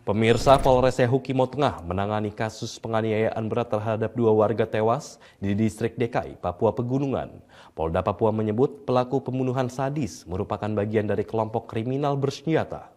Pemirsa, Polres Yahukimo Tengah menangani kasus penganiayaan berat terhadap 2 warga tewas di distrik DKI, Papua Pegunungan. Polda Papua menyebut pelaku pembunuhan sadis merupakan bagian dari kelompok kriminal bersenjata.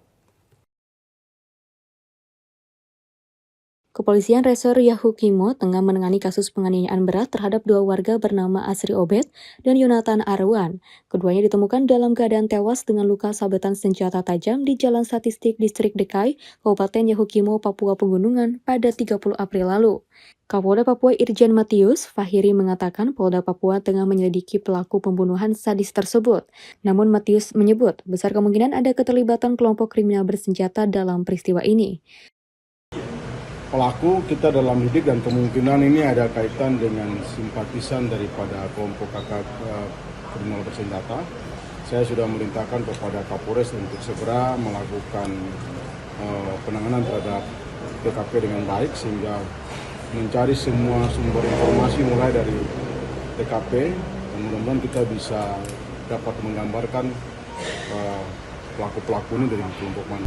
Kepolisian Resor Yahukimo tengah menangani kasus penganiayaan berat terhadap 2 warga bernama Asri Obed dan Yonatan Arwan. Keduanya ditemukan dalam keadaan tewas dengan luka sabetan senjata tajam di Jalan Statistik Distrik DKI, Kabupaten Yahukimo, Papua Pegunungan pada 30 April lalu. Kapolda Papua Irjen Matius Fahiri mengatakan Polda Papua tengah menyelidiki pelaku pembunuhan sadis tersebut. Namun Matius menyebut besar kemungkinan ada keterlibatan kelompok kriminal bersenjata dalam peristiwa ini. Pelaku kita dalam lidik dan kemungkinan ini ada kaitan dengan simpatisan daripada kelompok kakak kriminal bersenjata. Saya sudah memerintahkan kepada Kapolres untuk segera melakukan penanganan terhadap TKP dengan baik sehingga mencari semua sumber informasi mulai dari TKP dan mudah-mudahan kita bisa dapat menggambarkan pelaku-pelaku ini dari kelompok mana.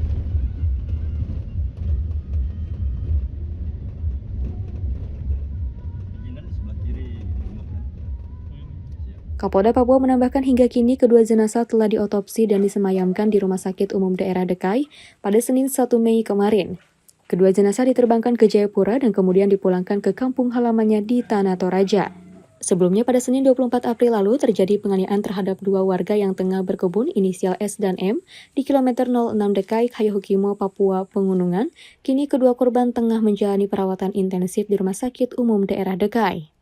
Kapolda Papua menambahkan hingga kini kedua jenazah telah diotopsi dan disemayamkan di Rumah Sakit Umum Daerah DKI pada Senin 1 Mei kemarin. Kedua jenazah diterbangkan ke Jayapura dan kemudian dipulangkan ke kampung halamannya di Tanah Toraja. Sebelumnya pada Senin 24 April lalu terjadi penganiayaan terhadap 2 warga yang tengah berkebun inisial S dan M di kilometer 06 DKI Yahukimo, Papua Pegunungan. Kini kedua korban tengah menjalani perawatan intensif di Rumah Sakit Umum Daerah DKI.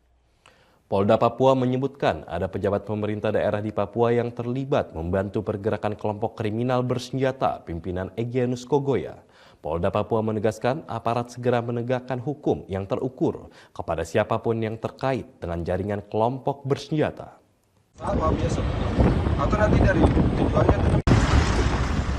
Polda Papua menyebutkan ada pejabat pemerintah daerah di Papua yang terlibat membantu pergerakan kelompok kriminal bersenjata pimpinan Egyanus Kogoya. Polda Papua menegaskan aparat segera menegakkan hukum yang terukur kepada siapapun yang terkait dengan jaringan kelompok bersenjata.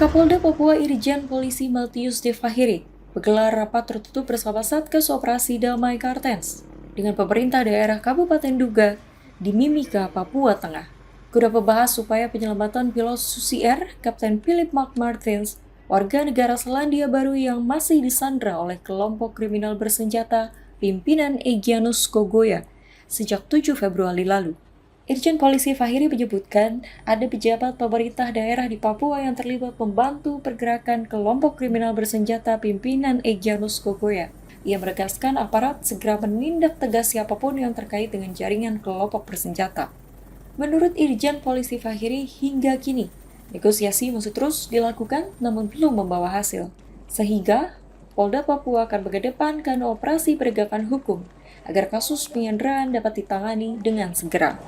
Kapolda Papua Irjen Polisi Matius Fahiri menggelar rapat tertutup bersama Satgas Operasi Damai Kartens dengan pemerintah daerah Kabupaten Duga di Mimika, Papua Tengah, guna membahas supaya penyelamatan pilot Susi Air, Kapten Philip Mark Martins, warga negara Selandia Baru yang masih disandra oleh kelompok kriminal bersenjata pimpinan Egyanus Kogoya sejak 7 Februari lalu. Irjen Polisi Fahiri menyebutkan ada pejabat pemerintah daerah di Papua yang terlibat membantu pergerakan kelompok kriminal bersenjata pimpinan Egyanus Kogoya. Ia menegaskan aparat segera menindak tegas siapapun yang terkait dengan jaringan kelompok bersenjata. Menurut Irjen Polisi Fahiri, hingga kini, negosiasi masih terus dilakukan namun belum membawa hasil. Sehingga, Polda Papua akan mengedepankan operasi penegakan hukum agar kasus penyanderaan dapat ditangani dengan segera.